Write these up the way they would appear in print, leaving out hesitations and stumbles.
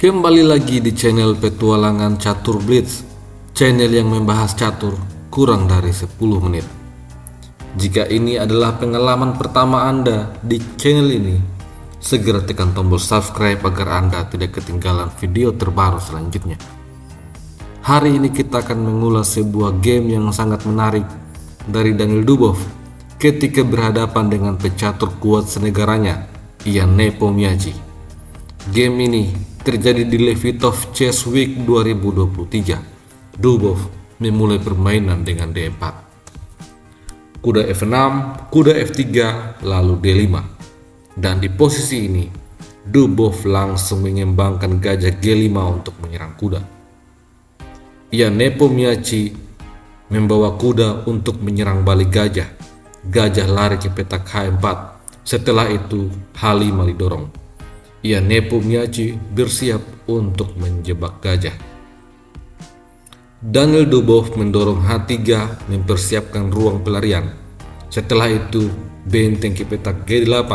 Kembali lagi di channel Petualangan Catur Blitz, channel yang membahas catur kurang dari 10 menit. Jika ini adalah pengalaman pertama Anda di channel ini, segera tekan tombol subscribe agar Anda tidak ketinggalan video terbaru selanjutnya. Hari ini kita akan mengulas sebuah game yang sangat menarik dari Daniel Dubov ketika berhadapan dengan pecatur kuat senegaranya, Ian Nepomniachtchi. Game ini terjadi di Levitov Chess Week 2023. Dubov memulai permainan dengan D4. Kuda F6, kuda F3, lalu D5. Dan di posisi ini, Dubov langsung mengembangkan gajah G5 untuk menyerang kuda. Ian Nepomniachtchi membawa kuda untuk menyerang balik gajah. Gajah lari ke petak H4. Setelah itu, H5 didorong. Ian Nepomniachtchi bersiap untuk menjebak gajah. Daniel Dubov mendorong H3 mempersiapkan ruang pelarian. Setelah itu benteng ke petak G8.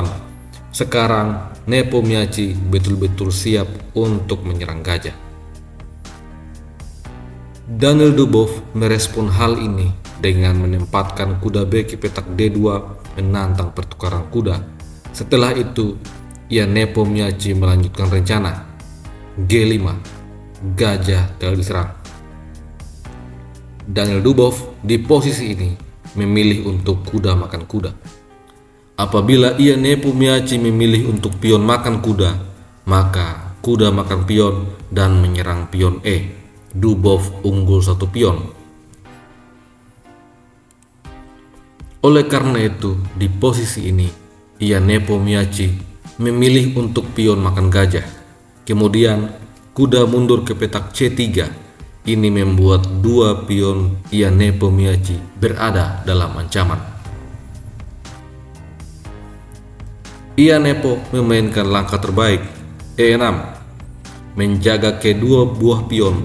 Sekarang Nepomniachtchi betul-betul siap untuk menyerang gajah. Daniel Dubov merespon hal ini dengan menempatkan kuda B ke petak D2 menantang pertukaran kuda. Setelah itu Ian Nepomniachtchi melanjutkan rencana G5, gajah telah diserang. Daniel Dubov di posisi ini memilih untuk kuda makan kuda. Apabila Ian Nepomniachtchi memilih untuk pion makan kuda, maka kuda makan pion dan menyerang pion E. Dubov unggul satu pion. Oleh karena itu, di posisi ini Ian Nepomniachtchi memilih untuk pion makan gajah. Kemudian kuda mundur ke petak C3. Ini membuat dua pion Ian Nepomniachtchi berada dalam ancaman. Ian Nepo memainkan langkah terbaik E6, menjaga kedua buah pion.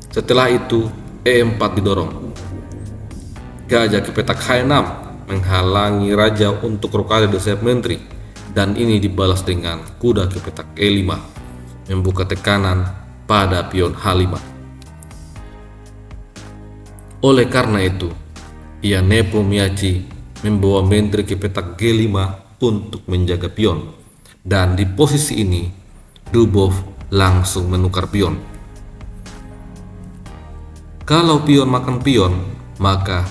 Setelah itu E4 didorong. Gajah ke petak H6 menghalangi raja untuk rokade de sayap menteri. Dan ini dibalas dengan kuda ke petak E5, membuka tekanan pada pion H5. Oleh karena itu, Ian Nepomniachtchi membawa menteri ke petak G5 untuk menjaga pion. Dan di posisi ini, Dubov langsung menukar pion. Kalau pion makan pion, maka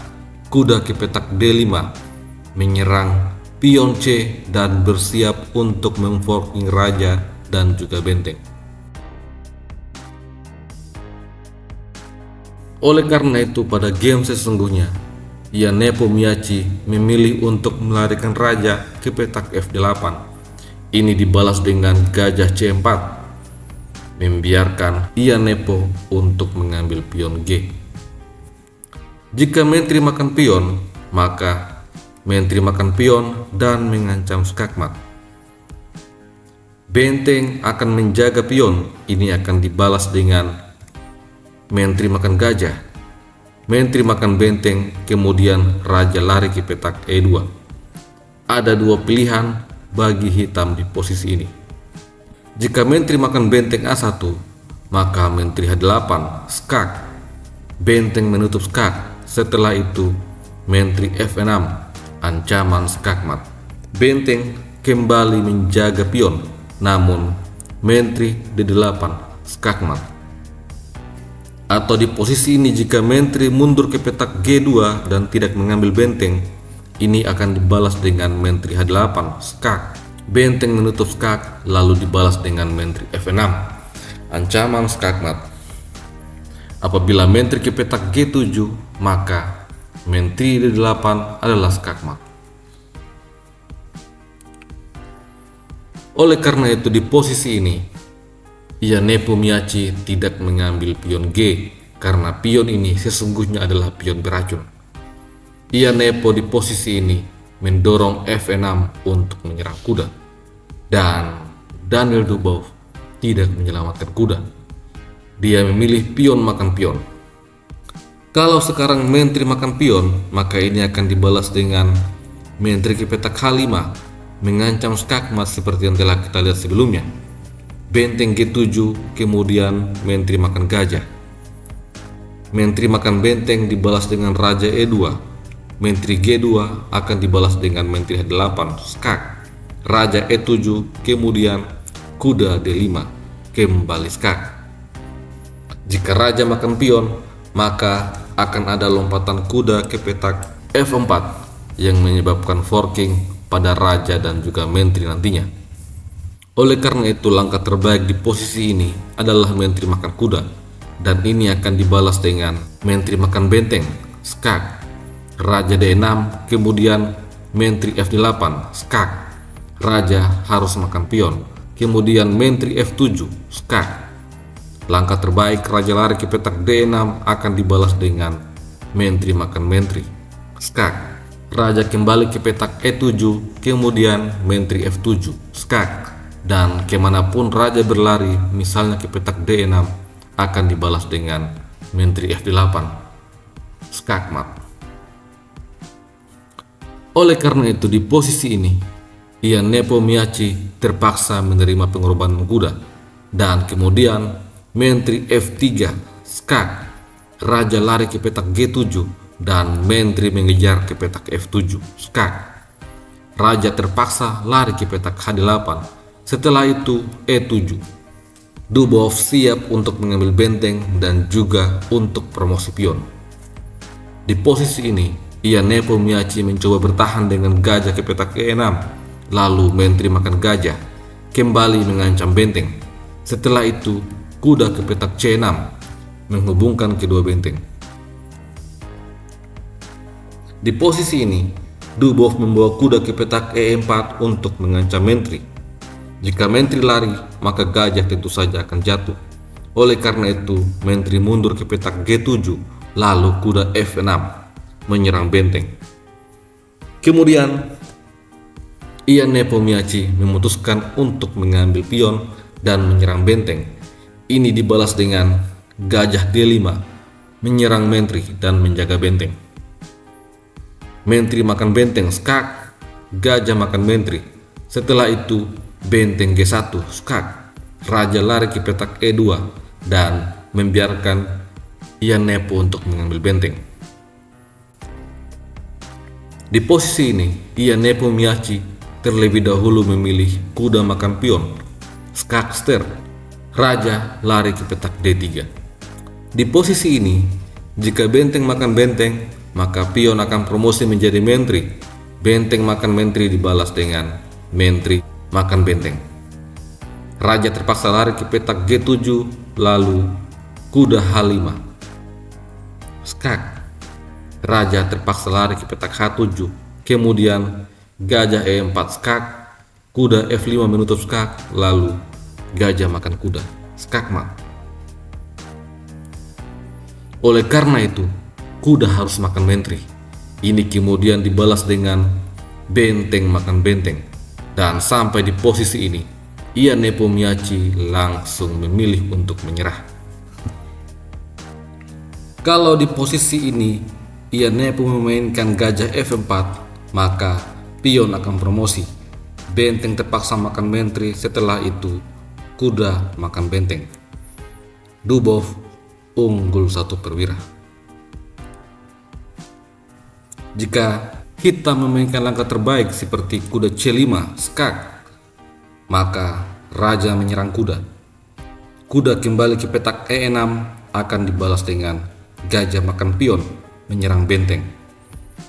kuda ke petak D5 menyerang pion C dan bersiap untuk memforking raja dan juga benteng. Oleh karena itu, pada game sesungguhnya Ian Nepomniachtchi memilih untuk melarikan raja ke petak F8. Ini dibalas dengan gajah C4, membiarkan Ian Nepo untuk mengambil pion G. Jika menteri makan pion, maka menteri makan pion dan mengancam skakmat. Benteng akan menjaga pion. Ini akan dibalas dengan menteri makan gajah. Menteri makan benteng, kemudian raja lari ke petak E2. Ada dua pilihan bagi hitam di posisi ini. Jika menteri makan benteng A1, maka menteri H8 skak. Benteng menutup skak. Setelah itu menteri F6, ancaman skakmat. Benteng kembali menjaga pion, namun menteri D8 skakmat. Atau di posisi ini, jika menteri mundur ke petak G2 dan tidak mengambil benteng, ini akan dibalas dengan menteri H8 skak. Benteng menutup skak, lalu dibalas dengan menteri F6, ancaman skakmat. Apabila menteri ke petak G7, maka menteri D8 adalah skakmat. Oleh karena itu, di posisi ini Ian Nepomniachtchi tidak mengambil pion G karena pion ini sesungguhnya adalah pion beracun. Ian Nepo di posisi ini mendorong F6 untuk menyerang kuda. Dan Daniel Dubov tidak menyelamatkan kuda. Dia memilih pion makan pion. Kalau sekarang menteri makan pion, maka ini akan dibalas dengan menteri ke petak H5, mengancam skakmat seperti yang telah kita lihat sebelumnya. benteng G7, kemudian menteri makan gajah. Menteri makan benteng dibalas dengan Raja E2. Menteri G2 akan dibalas dengan menteri H8, skak. Raja E7, kemudian kuda D5, kembali skak. Jika raja makan pion, maka akan ada lompatan kuda ke petak F4 yang menyebabkan forking pada raja dan juga menteri nantinya. Oleh karena itu, langkah terbaik di posisi ini adalah menteri makan kuda, dan ini akan dibalas dengan menteri makan benteng, skak. Raja D6, kemudian menteri F8, skak. Raja harus makan pion, kemudian menteri F7, skak. Langkah terbaik, raja lari ke petak D6 akan dibalas dengan menteri makan menteri, skak. Raja kembali ke petak E7, kemudian menteri F7, skak. Dan kemanapun raja berlari, misalnya ke petak D6, akan dibalas dengan menteri F8, skak mat. Oleh karena itu, di posisi ini Nepomniachtchi terpaksa menerima pengorbanan kuda, dan kemudian menteri F3, skak. Raja lari ke petak G7 dan menteri mengejar ke petak F7, skak. Raja terpaksa lari ke petak H8. Setelah itu E7. Dubov siap untuk mengambil benteng dan juga untuk promosi pion. Di posisi ini Nepomniachtchi mencoba bertahan dengan gajah ke petak E6. Lalu menteri makan gajah kembali mengancam benteng. Setelah itu kuda ke petak C6 menghubungkan kedua benteng. Di posisi ini Dubov membawa kuda ke petak E4 untuk mengancam menteri. Jika menteri lari, maka gajah tentu saja akan jatuh. Oleh karena itu, menteri mundur ke petak G7, lalu kuda F6 menyerang benteng. Kemudian Nepomniachtchi memutuskan untuk mengambil pion dan menyerang benteng. Ini dibalas dengan gajah D5 menyerang menteri dan menjaga benteng. Menteri makan benteng, skak. Gajah makan menteri. Setelah itu benteng G1, skak. Raja lari ke petak E2 dan membiarkan Nepo untuk mengambil benteng. Di posisi ini Nepomniachtchi terlebih dahulu memilih kuda makan pion, skak ster. Raja lari ke petak D3. Di posisi ini, jika benteng makan benteng, maka pion akan promosi menjadi menteri. Benteng makan menteri dibalas dengan menteri makan benteng. Raja terpaksa lari ke petak G7, lalu kuda H5, skak. Raja terpaksa lari ke petak H7, kemudian gajah E4, skak. Kuda F5 menutup skak, lalu gajah makan kuda, skak mat. Oleh karena itu, kuda harus makan menteri. Ini kemudian dibalas dengan benteng makan benteng. Dan sampai di posisi ini, Nepomniachtchi langsung memilih untuk menyerah. Kalau di posisi ini, Nepo memainkan gajah F4, maka pion akan promosi. Benteng terpaksa makan menteri, setelah itu kuda makan benteng. Dubov unggul 1 perwira. Jika hitam memainkan langkah terbaik seperti kuda C5, skak, maka raja menyerang kuda. Kuda kembali ke petak E6 akan dibalas dengan gajah makan pion menyerang benteng.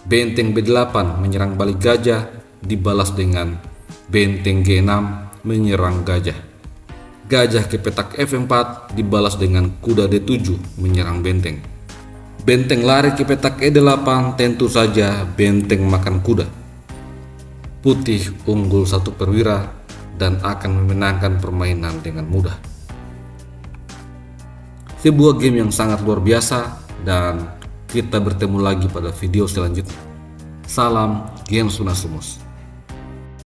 Benteng B8 menyerang balik gajah dibalas dengan benteng G6 menyerang gajah. Gajah ke petak F4 dibalas dengan kuda D7 menyerang benteng. Benteng lari ke petak E8, tentu saja benteng makan kuda. Putih unggul 1 perwira dan akan memenangkan permainan dengan mudah. Sebuah game yang sangat luar biasa, dan kita bertemu lagi pada video selanjutnya. Salam Gens Unasumus.